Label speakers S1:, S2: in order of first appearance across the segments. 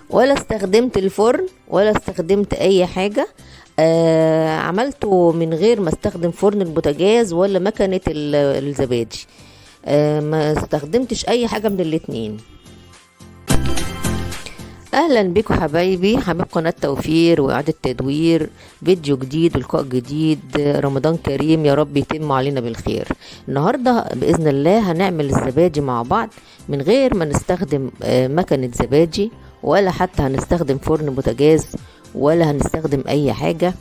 S1: ولا استخدمت الفرن ولا استخدمت اي حاجة. عملته من غير ما استخدم فرن البوتاجاز ولا مكنة الزبادي. ما استخدمتش اي حاجة من الاتنين. اهلا بكم حبايبي، حبايب قناة توفير واعادة تدوير، فيديو جديد ولقاء جديد. رمضان كريم، يا رب يتم علينا بالخير. النهاردة باذن الله هنعمل الزبادي مع بعض من غير ما نستخدم مكنة زبادي، ولا حتى هنستخدم فرن بوتاجاز، ولا هنستخدم اي حاجة.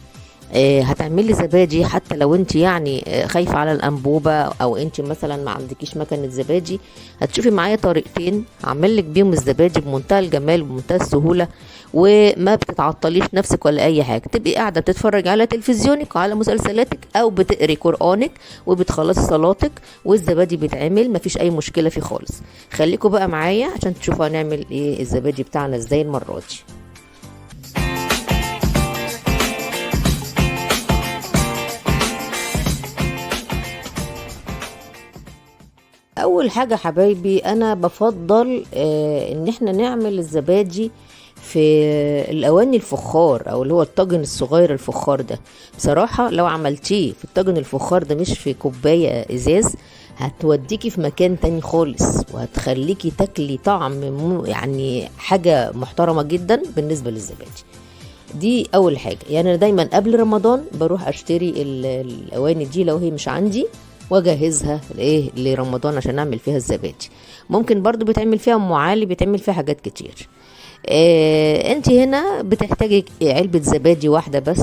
S1: هتعملي زبادي حتى لو انت يعني خايفة على الانبوبة، او انت مثلا ما عندكيش مكنة زبادي. هتشوفي معايا طريقتين هعمل لك بيهم الزبادي بمنتهى الجمال وبمنتهى السهولة، وما بتتعطليش نفسك ولا اي حاجة. تبقي قاعدة بتتفرج على تلفزيونك وعلى مسلسلاتك، او بتقري قرآنك وبتخلصي صلاتك والزبادي بيتعمل، مفيش اي مشكلة فيه خالص. خليكم بقى معايا عشان تشوفوا هنعمل ايه الزبادي بتاعنا ازاي المرة دي. اول حاجة حبايبي، انا بفضل ان احنا نعمل الزبادي في الاواني الفخار، او اللي هو الطاجن الصغير الفخار ده. بصراحة لو عملتيه في الطاجن الفخار ده مش في كوباية ازاز، هتوديكي في مكان تاني خالص، وهتخليكي تاكلي طعم يعني حاجة محترمة جدا بالنسبة للزبادي. دي اول حاجة. يعني انا دايما قبل رمضان بروح اشتري الاواني دي لو هي مش عندي، واجهزها لايه لرمضان عشان اعمل فيها الزبادي. ممكن برضو بيتعمل فيها ام علي، بيتعمل فيها حاجات كتير. انت هنا بتحتاجي علبة زبادي واحدة بس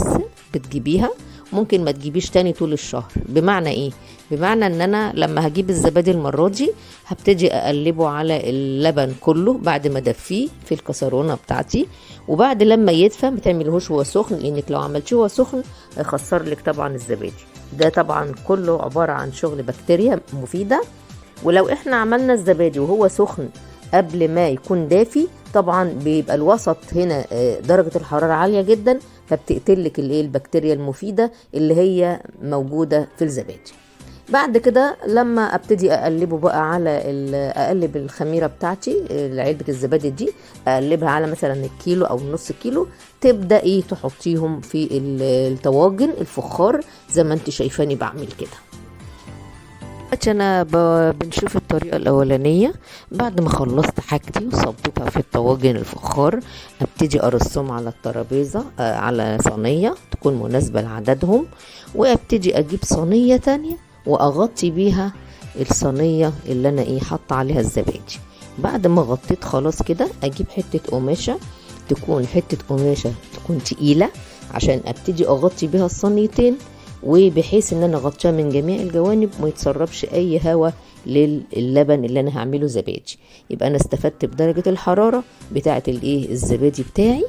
S1: بتجيبيها. ممكن ما تجيبيش تاني طول الشهر. بمعنى ايه؟ بمعنى ان انا لما هجيب الزبادي المرة دي هبتدي اقلبه على اللبن كله بعد ما ادفيه في الكسرونة بتاعتي، وبعد لما يدفى ما تعملهوش وهو سخن، لانك لو عملتيه وهو سخن هيخسر لك طبعا الزبادي. ده طبعا كله عبارة عن شغل بكتيريا مفيدة. ولو احنا عملنا الزبادي وهو سخن قبل ما يكون دافي، طبعا بيبقى الوسط هنا درجة الحرارة عالية جدا، فبتقتلك البكتيريا المفيدة اللي هي موجودة في الزبادي. بعد كده لما ابتدي اقلبه بقى على اقلب الخميره بتاعتي، علبه الزبادي دي اقلبها على مثلا الكيلو او نص كيلو. تبداي تحطيهم في الطواجن الفخار زي ما انت شايفاني بعمل كده. انا بنشوف الطريقه الاولانيه. بعد ما خلصت حاجتي وصبيتها في الطواجن الفخار، ابتدي ارصهم على الترابيزه على صينيه تكون مناسبه لعددهم، وابتدي اجيب صينيه تانية واغطي بيها الصينيه اللي انا حاطه عليها الزبادي. بعد ما غطيت خلاص كده، اجيب حته قماشه تكون تقيله عشان ابتدي اغطي بيها الصينيتين، وبحيث ان انا اغطيها من جميع الجوانب وما يتسربش اي هواء للبن اللي انا هعمله زبادي. يبقى انا استفدت بدرجه الحراره بتاعه الزبادي بتاعي،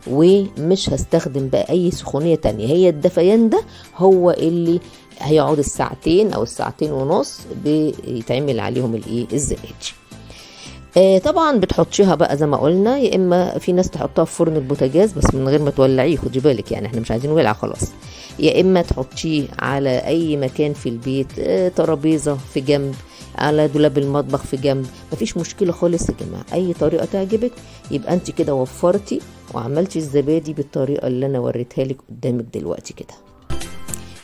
S1: ومش هستخدم بقى اي سخونيه تانية. هي الدفيان ده هو اللي هيقعد الساعتين او الساعتين ونص بيتعمل عليهم الزبادي. طبعا بتحطيها بقى زي ما قلنا، يا اما في ناس تحطها في فرن البوتاجاز بس من غير ما تولعيه، خدي بالك يعني احنا مش عايزين ولع خلاص. يا اما تحطيه على اي مكان في البيت، ترابيزه في جنب، على دولاب المطبخ في جنب، مفيش مشكله خالص يا جماعه. اي طريقه تعجبك، يبقى انت كده وفرتي وعملتي الزبادي بالطريقه اللي انا وريتها لك قدامك دلوقتي كده.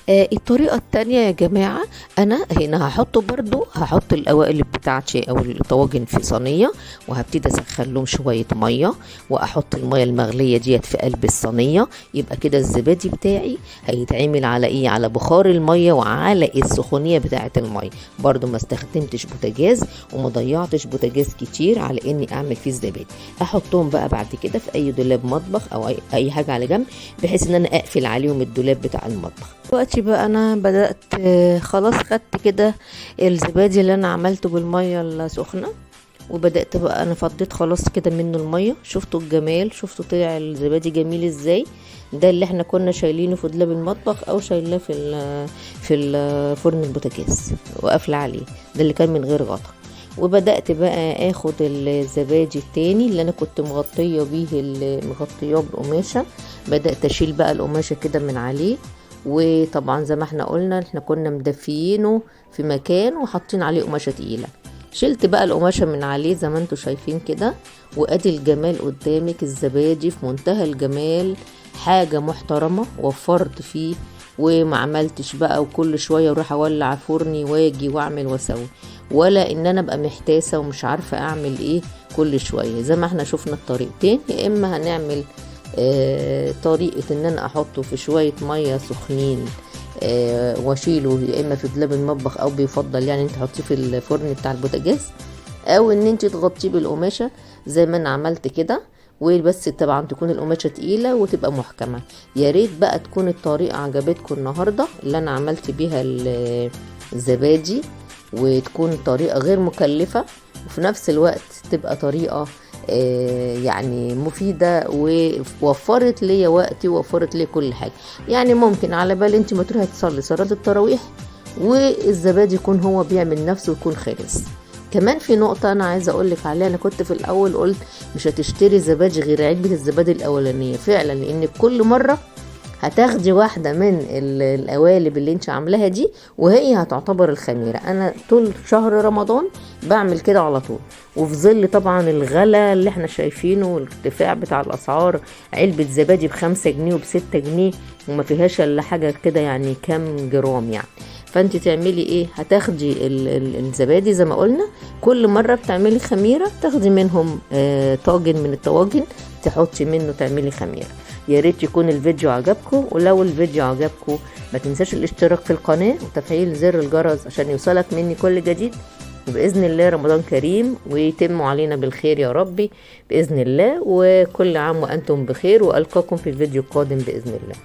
S1: الطريقة التانية يا جماعة، انا هنا هحط القوالب بتاعتي او الطواجن في صينية، وهبتدي اسخن لهم شوية مية، واحط المية المغلية ديت في قلب الصينية. يبقى كده الزبادي بتاعي هيتعمل على على بخار المية وعلى السخونية بتاعة المية. برضو ما استخدمتش بوتاجاز وما ضيعتش بوتاجاز كتير على اني اعمل فيه الزبادي. احطهم بقى بعد كده في اي دولاب مطبخ او اي حاجة على جنب، بحيث ان انا اقفل عليهم الدولاب بتاع المطبخ. دلوقتي بقى انا بدأت خلاص خدت كده الزبادي اللي انا عملته بالمية السخنة، وبدأت بقى انا فضيت خلاص كده منه المية. شفتوا الجمال؟ شفتوا طلع الزبادي جميل ازاي؟ ده اللي احنا كنا شايلينه في دولاب المطبخ او شايلاه في فرن البوتاجاز وقافله عليه، ده اللي كان من غير غطا. وبدأت بقى اخد الزبادي التاني اللي انا كنت مغطياه بالقماشة. بدأت اشيل بقى القماشة كده من عليه، وطبعا زي ما احنا قلنا احنا كنا مدفيينه في مكان وحاطين عليه قماشة تقيلة. شلت بقى القماشة من عليه زي ما انتوا شايفين كده، وادي الجمال قدامك، الزبادي في منتهى الجمال، حاجة محترمة وفرت فيه، وما عملتش بقى وكل شوية اروح اولع فرني واجي واعمل واسوي، ولا ان انا ابقى محتاسة ومش عارفة اعمل ايه كل شوية. زي ما احنا شفنا الطريقتين، يا اما هنعمل طريقة ان انا احطه في شوية مية سخنين واشيله، يا اما في دولاب المطبخ، او بيفضل يعني انت تحطيه في الفرن بتاع البوتاجاز، او ان انت تغطيه بالقماشة زي ما انا عملت كده. وبس طبعا تكون القماشة تقيلة وتبقى محكمة. يا ريت بقى تكون الطريقة عجبتكم النهاردة اللي انا عملت بيها الزبادي، وتكون طريقة غير مكلفة، وفي نفس الوقت تبقى طريقة يعني مفيدة، ووفرت لي وقتي ووفرت لي كل حاجة. يعني ممكن على بال انت ما تروحي تصلي صلاة التراويح والزبادي يكون هو بيعمل نفسه ويكون خالص. كمان في نقطة أنا عايزة أقولك عليها، أنا كنت في الأول قلت مش هتشتري زبادي غير علبة الزبادي الأولانية، فعلا لأن كل مرة هتاخدي واحدة من القوالب اللي انت عاملاها دي وهي هتعتبر الخميرة. انا طول شهر رمضان بعمل كده على طول، وفي ظل طبعا الغلا اللي احنا شايفينه والارتفاع بتاع الاسعار، علبة زبادي ب5 جنيه وب6 جنيه وما فيهاش الا حاجة كده يعني كام جرام يعني. فانت تعملي ايه؟ هتاخدي الزبادي زي ما قلنا، كل مرة بتعملي خميرة تاخدي منهم طاجن من الطواجن تحطي منه تعملي خميرة. يا ريت يكون الفيديو عجبكم، ولو الفيديو عجبكم ما تنساش الاشتراك في القناة وتفعيل زر الجرس عشان يوصلك مني كل جديد. وبإذن الله رمضان كريم ويتم علينا بالخير يا ربي بإذن الله، وكل عام وأنتم بخير، وألقاكم في الفيديو القادم بإذن الله.